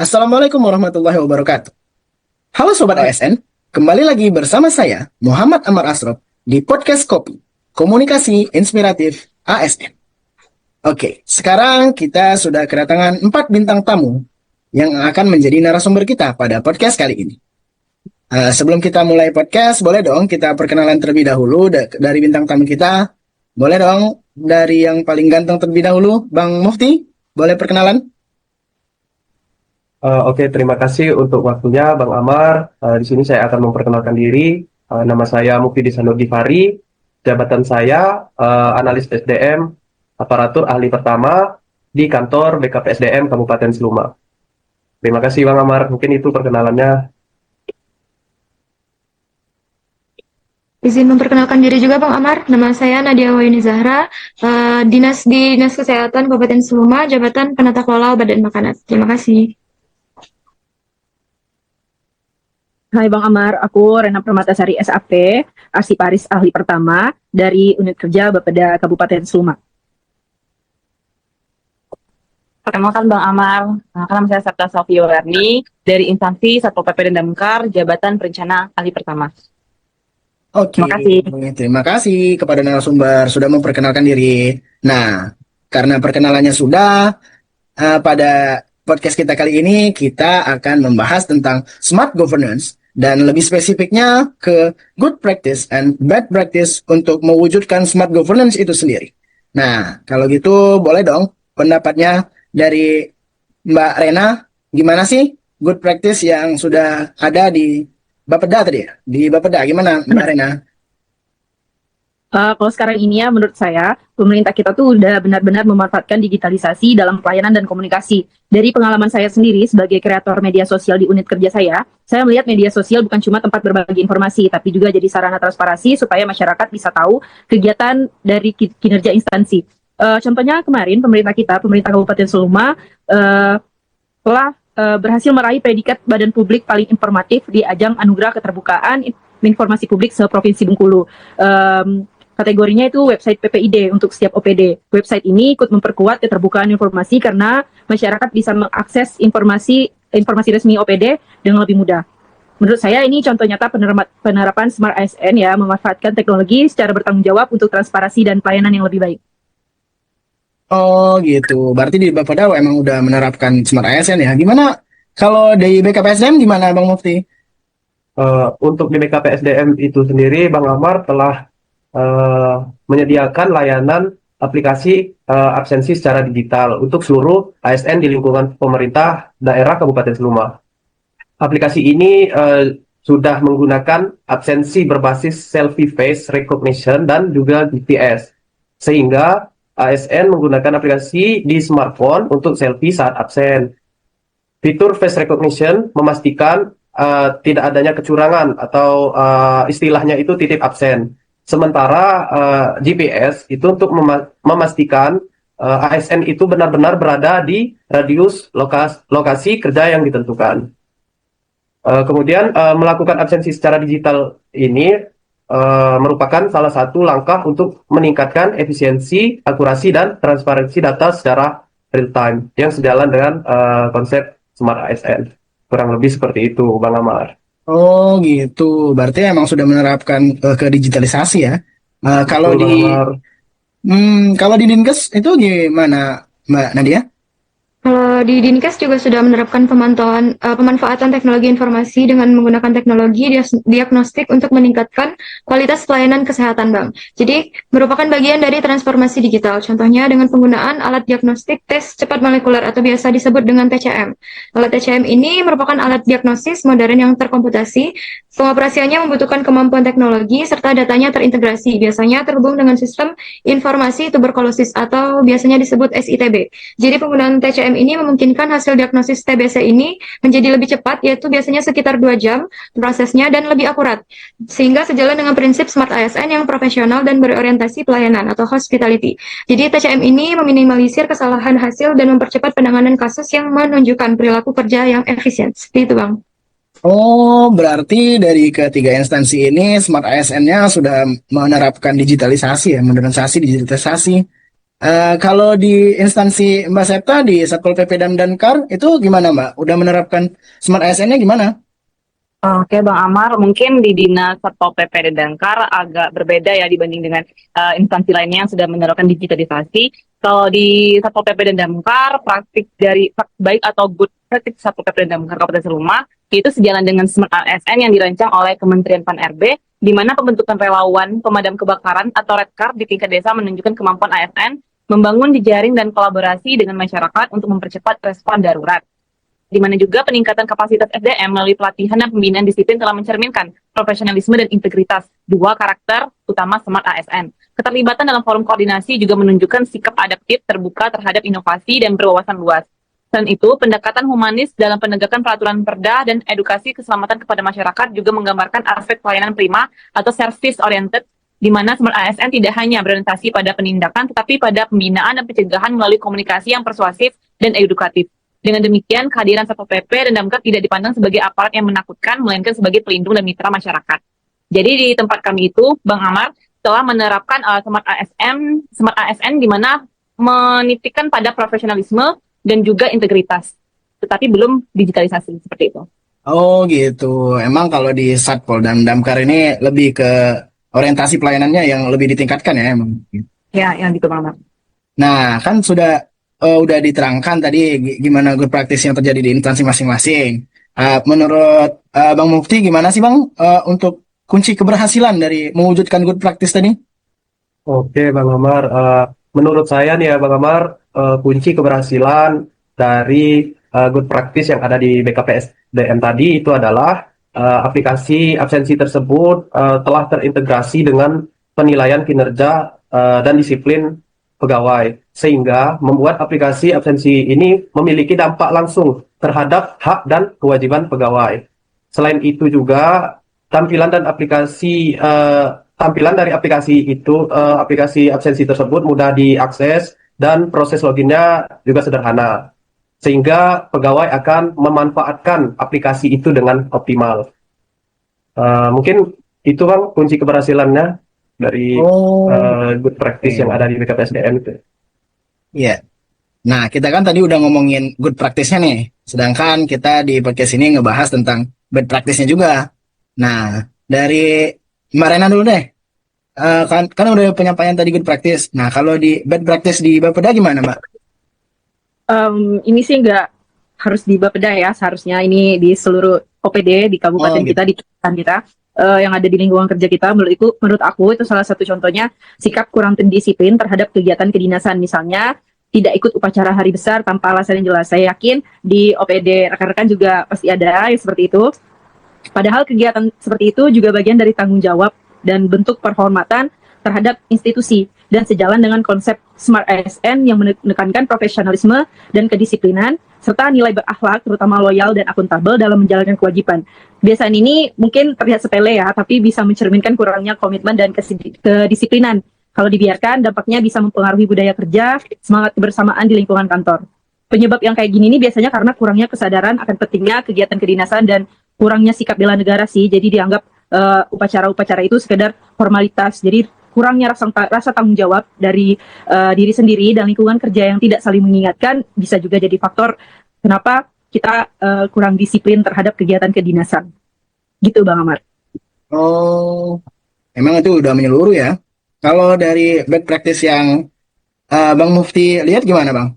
Assalamualaikum warahmatullahi wabarakatuh. Halo Sobat Hai. ASN, kembali lagi bersama saya, Muhammad Amar Asrop, di Podcast Kopi, Komunikasi Inspiratif ASN. Oke, sekarang kita sudah kedatangan 4 bintang tamu yang akan menjadi narasumber kita pada podcast kali ini. Sebelum kita mulai podcast, boleh dong kita perkenalan terlebih dahulu dari bintang tamu kita. Boleh dong dari yang paling ganteng terlebih dahulu, Bang Mufti, boleh perkenalan? Oke, terima kasih untuk waktunya, Bang Amar. Di sini saya akan memperkenalkan diri. Nama saya Mufti Sanur Gifari. Jabatan saya analis SDM, aparatur ahli pertama di kantor BKPSDM Kabupaten Seluma. Terima kasih, Bang Amar. Mungkin itu perkenalannya. Izin memperkenalkan diri juga Bang Amar, nama saya Nadia Wayuni Zahra, Dinas Kesehatan Kabupaten Seluma, Jabatan Penata Kelola Obat dan Makanan. Terima kasih. Hai Bang Amar, aku Rena Permatasari SAP, Arsiparis Ahli Pertama dari Unit Kerja Bapeda Kabupaten Seluma. Perkenalkan Bang Amar, nama saya Sabta Safiwarni dari instansi Satpol PP dan Damkar, Jabatan Perencana Ahli Pertama. Oke, Terima kasih. terima kasih kepada narasumber sudah memperkenalkan diri. Nah, karena perkenalannya sudah, pada podcast kita kali ini kita akan membahas tentang smart governance dan lebih spesifiknya ke good practice and bad practice untuk mewujudkan smart governance itu sendiri. Nah, kalau gitu boleh dong pendapatnya dari Mbak Rena, gimana sih good practice yang sudah ada di Bapeda tadi ya? Di Bapeda gimana Mbak Rena? Kalau sekarang ini ya menurut saya, pemerintah kita tuh udah benar-benar memanfaatkan digitalisasi dalam pelayanan dan komunikasi. Dari pengalaman saya sendiri sebagai kreator media sosial di unit kerja saya melihat media sosial bukan cuma tempat berbagi informasi, tapi juga jadi sarana transparansi supaya masyarakat bisa tahu kegiatan dari kinerja instansi. Contohnya kemarin pemerintah Kabupaten Seluma telah berhasil meraih predikat Badan Publik paling informatif di ajang Anugerah Keterbukaan Informasi Publik se-Provinsi Bengkulu. Kategorinya itu website PPID untuk setiap OPD. Website ini ikut memperkuat keterbukaan informasi karena masyarakat bisa mengakses informasi resmi OPD dengan lebih mudah. Menurut saya ini contoh nyata penerapan Smart ASN ya, memanfaatkan teknologi secara bertanggung jawab untuk transparansi dan pelayanan yang lebih baik. Oh gitu, berarti di Bapeda emang udah menerapkan Smart ASN ya. Gimana kalau di BKPSDM gimana Bang Mufti? Untuk di BKPSDM itu sendiri, Bang Amar telah menyediakan layanan aplikasi absensi secara digital untuk seluruh ASN di lingkungan pemerintah daerah Kabupaten Seluma. Aplikasi ini sudah menggunakan absensi berbasis selfie face recognition dan juga GPS, sehingga ASN menggunakan aplikasi di smartphone untuk selfie saat absen. Fitur face recognition memastikan tidak adanya kecurangan atau istilahnya itu titip absen. Sementara GPS itu untuk memastikan ASN itu benar-benar berada di radius lokasi kerja yang ditentukan. Kemudian melakukan absensi secara digital ini merupakan salah satu langkah untuk meningkatkan efisiensi, akurasi, dan transparansi data secara real time yang sejalan dengan konsep Smart ASN. Kurang lebih seperti itu, Bang Amar. Oh gitu, berarti emang sudah menerapkan ke digitalisasi ya. Kalau Betul, Bang di Amar. kalau di Dinkes itu gimana Mbak Nadia? Kalau di Dinkes juga sudah menerapkan pemanfaatan teknologi informasi dengan menggunakan teknologi diagnostik untuk meningkatkan kualitas pelayanan kesehatan, Bang. Jadi, merupakan bagian dari transformasi digital. Contohnya dengan penggunaan alat diagnostik tes cepat molekuler atau biasa disebut dengan TCM. Alat TCM ini merupakan alat diagnosis modern yang terkomputasi. Pengoperasiannya membutuhkan kemampuan teknologi serta datanya terintegrasi, biasanya terhubung dengan sistem informasi tuberkulosis atau biasanya disebut SITB. Jadi penggunaan TCM ini memungkinkan hasil diagnosis TBC ini menjadi lebih cepat, yaitu biasanya sekitar 2 jam prosesnya dan lebih akurat. Sehingga sejalan dengan prinsip Smart ASN yang profesional dan berorientasi pelayanan atau hospitality. Jadi TCM ini meminimalisir kesalahan hasil dan mempercepat penanganan kasus yang menunjukkan perilaku kerja yang efisien. Seperti itu, Bang. Oh, berarti dari ketiga instansi ini Smart ASN-nya sudah menerapkan digitalisasi ya, modernisasi digitalisasi. Kalau di instansi Mbak Septa di Satpol PP dan Damkar itu gimana Mbak? Udah menerapkan Smart ASN-nya gimana? Oke, Bang Amar, mungkin di Dinas Satpol PP dan Damkar agak berbeda ya dibanding dengan instansi lainnya yang sudah menerapkan digitalisasi. Kalau di Satpol PP dan Damkar, baik atau good praktik Satpol PP dan Damkar Kabupaten Seruma itu sejalan dengan Smart ASN yang dirancang oleh Kementerian Pan-RB, di mana pembentukan relawan pemadam kebakaran atau Redcard di tingkat desa menunjukkan kemampuan ASN membangun jejaring dan kolaborasi dengan masyarakat untuk mempercepat respon darurat, di mana juga peningkatan kapasitas SDM melalui pelatihan dan pembinaan disiplin telah mencerminkan profesionalisme dan integritas, dua karakter utama Smart ASN. Keterlibatan dalam forum koordinasi juga menunjukkan sikap adaptif, terbuka terhadap inovasi dan berwawasan luas. Selain itu, pendekatan humanis dalam penegakan peraturan perda dan edukasi keselamatan kepada masyarakat juga menggambarkan aspek pelayanan prima atau service oriented, di mana Smart ASN tidak hanya berorientasi pada penindakan, tetapi pada pembinaan dan pencegahan melalui komunikasi yang persuasif dan edukatif. Dengan demikian, kehadiran Satpol PP dan Damkar tidak dipandang sebagai aparat yang menakutkan, melainkan sebagai pelindung dan mitra masyarakat. Jadi di tempat kami itu, Bang Amar telah menerapkan Smart ASN di mana menitikan pada profesionalisme dan juga integritas, tetapi belum digitalisasi seperti itu. Oh gitu. Emang kalau di Satpol dan Damkar ini lebih ke orientasi pelayanannya yang lebih ditingkatkan ya emang. Ya, yang gitu Bang Amar. Nah, kan udah diterangkan tadi gimana good practice yang terjadi di instansi masing-masing. Menurut Bang Mufti gimana sih Bang untuk kunci keberhasilan dari mewujudkan good practice tadi? Oke, Bang Amar. Menurut saya nih ya, Bang Amar, kunci keberhasilan dari good practice yang ada di BKPSDM tadi itu adalah aplikasi absensi tersebut telah terintegrasi dengan penilaian kinerja dan disiplin pegawai, sehingga membuat aplikasi absensi ini memiliki dampak langsung terhadap hak dan kewajiban pegawai. Selain itu juga tampilan dari aplikasi itu, aplikasi absensi tersebut mudah diakses dan proses loginnya juga sederhana, sehingga pegawai akan memanfaatkan aplikasi itu dengan optimal. Mungkin itu Bang kunci keberhasilannya dari good practice yang ada di BKPSDM itu. Iya. Nah, kita kan tadi udah ngomongin good practice-nya nih. Sedangkan kita di podcast ini ngebahas tentang bad practice-nya juga. Nah, dari Mbak Rena dulu deh. Kan udah penyampaian tadi good practice. Nah, kalau di bad practice di Bapeda gimana, Mbak? Ini sih nggak harus di Bapeda ya, seharusnya ini di seluruh OPD di kabupaten gitu. kita, di kecamatan kita, yang ada di lingkungan kerja kita. Menurut aku itu salah satu contohnya sikap kurang disiplin terhadap kegiatan kedinasan, misalnya tidak ikut upacara hari besar tanpa alasan yang jelas. Saya yakin di OPD rekan-rekan juga pasti ada yang seperti itu. Padahal kegiatan seperti itu juga bagian dari tanggung jawab dan bentuk penghormatan terhadap institusi, dan sejalan dengan konsep Smart ASN yang menekankan profesionalisme dan kedisiplinan, serta nilai berakhlak, terutama loyal dan akuntabel dalam menjalankan kewajiban. Kebiasaan ini mungkin terlihat sepele ya, tapi bisa mencerminkan kurangnya komitmen dan kedisiplinan. Kalau dibiarkan, dampaknya bisa mempengaruhi budaya kerja, semangat kebersamaan di lingkungan kantor. Penyebab yang kayak gini ini biasanya karena kurangnya kesadaran akan pentingnya kegiatan kedinasan dan kurangnya sikap bela negara sih. Jadi dianggap upacara-upacara itu sekedar formalitas. Jadi kurangnya rasa tanggung jawab dari diri sendiri dan lingkungan kerja yang tidak saling mengingatkan bisa juga jadi faktor kenapa kita kurang disiplin terhadap kegiatan kedinasan. Gitu Bang Amar. Oh, emang itu udah menyeluruh ya. Kalau dari bad practice yang Bang Mufti lihat gimana, Bang?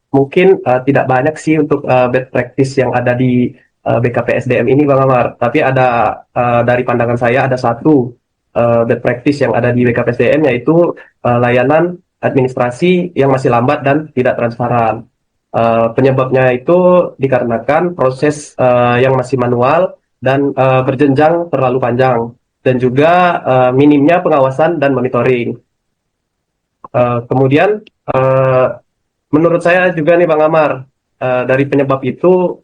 Mungkin tidak banyak sih untuk bad practice yang ada di BKPSDM ini Bang Amar, tapi ada dari pandangan saya ada satu bad practice yang ada di BKPSDM, yaitu layanan administrasi yang masih lambat dan tidak transparan. Penyebabnya itu dikarenakan proses yang masih manual dan berjenjang terlalu panjang, dan juga minimnya pengawasan dan monitoring. Kemudian menurut saya juga nih Bang Amar, dari penyebab itu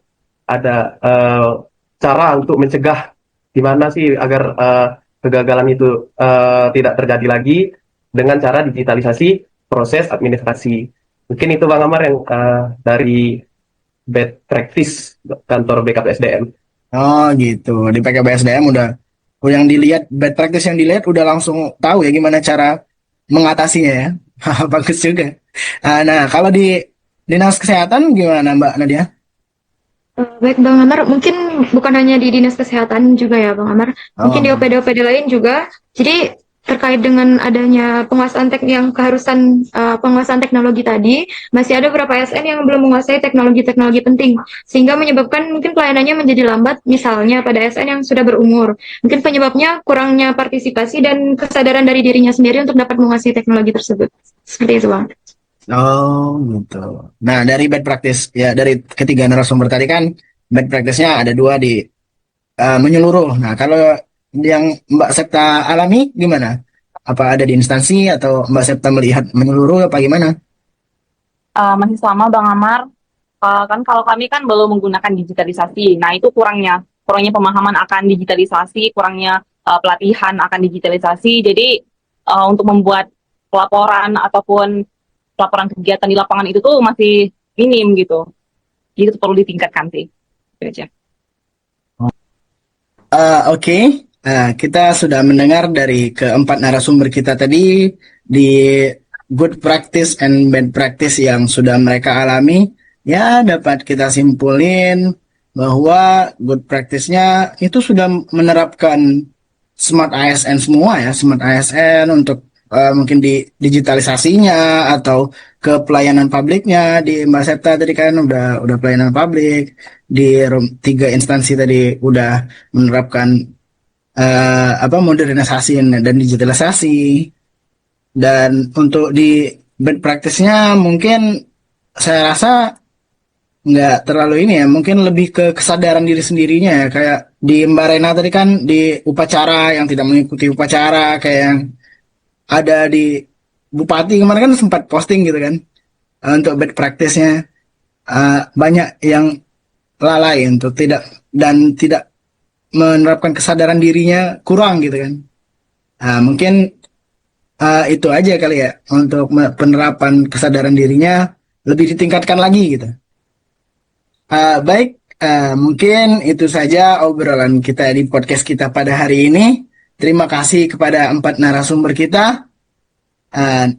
ada cara untuk mencegah gimana sih agar kegagalan itu tidak terjadi lagi dengan cara digitalisasi proses administrasi. Mungkin itu Bang Amar yang dari bad practice kantor BKPSDM. Oh gitu, di PKBSDM udah yang dilihat bad practice yang dilihat udah langsung tahu ya gimana cara mengatasinya ya. Bagus juga. Nah, kalau di dinas kesehatan gimana Mbak Nadia? Baik Bang Amar, mungkin bukan hanya di Dinas Kesehatan juga ya Bang Amar, mungkin di Oh, OPD-OPD lain juga. Jadi terkait dengan adanya penguasaan yang keharusan penguasaan teknologi tadi, masih ada beberapa ASN yang belum menguasai teknologi-teknologi penting, sehingga menyebabkan mungkin pelayanannya menjadi lambat, misalnya pada ASN yang sudah berumur. Mungkin penyebabnya kurangnya partisipasi dan kesadaran dari dirinya sendiri untuk dapat menguasai teknologi tersebut. Seperti itu Bang. oh gitu. Nah, dari bad practice ya dari ketiga narasumber tadi kan bad practice-nya ada dua di menyeluruh. Nah, kalau yang Mbak Septa alami gimana? Apa ada di instansi atau Mbak Septa melihat menyeluruh apa gimana? Masih sama Bang Amar. Kan kalau kami kan belum menggunakan digitalisasi. Nah, itu kurangnya pemahaman akan digitalisasi, kurangnya pelatihan akan digitalisasi. Jadi untuk membuat pelaporan ataupun laporan kegiatan di lapangan itu tuh masih minim gitu. Jadi itu perlu ditingkatkan sih. Itu aja. Oke. Kita sudah mendengar dari keempat narasumber kita tadi di good practice and bad practice yang sudah mereka alami. Ya, dapat kita simpulin bahwa good practice-nya itu sudah menerapkan smart ASN semua ya, smart ASN untuk mungkin di digitalisasinya atau ke pelayanan publiknya di Mbak Septa tadi kan udah pelayanan publik di tiga instansi tadi udah menerapkan modernisasi dan digitalisasi dan untuk di bad practice-nya mungkin saya rasa nggak terlalu ini ya mungkin lebih ke kesadaran diri sendirinya ya kayak di Mbak Rena tadi kan di upacara yang tidak mengikuti upacara kayak yang ada di Bupati kemarin kan sempat posting gitu kan untuk bad practice-nya banyak yang lalai untuk tidak menerapkan kesadaran dirinya kurang gitu kan. Mungkin itu aja kali ya untuk penerapan kesadaran dirinya lebih ditingkatkan lagi gitu. Baik, mungkin itu saja obrolan kita di podcast kita pada hari ini. Terima kasih kepada empat narasumber kita.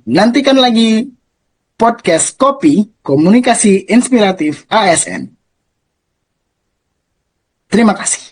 Nantikan lagi podcast Kopi Komunikasi Inspiratif ASN. Terima kasih.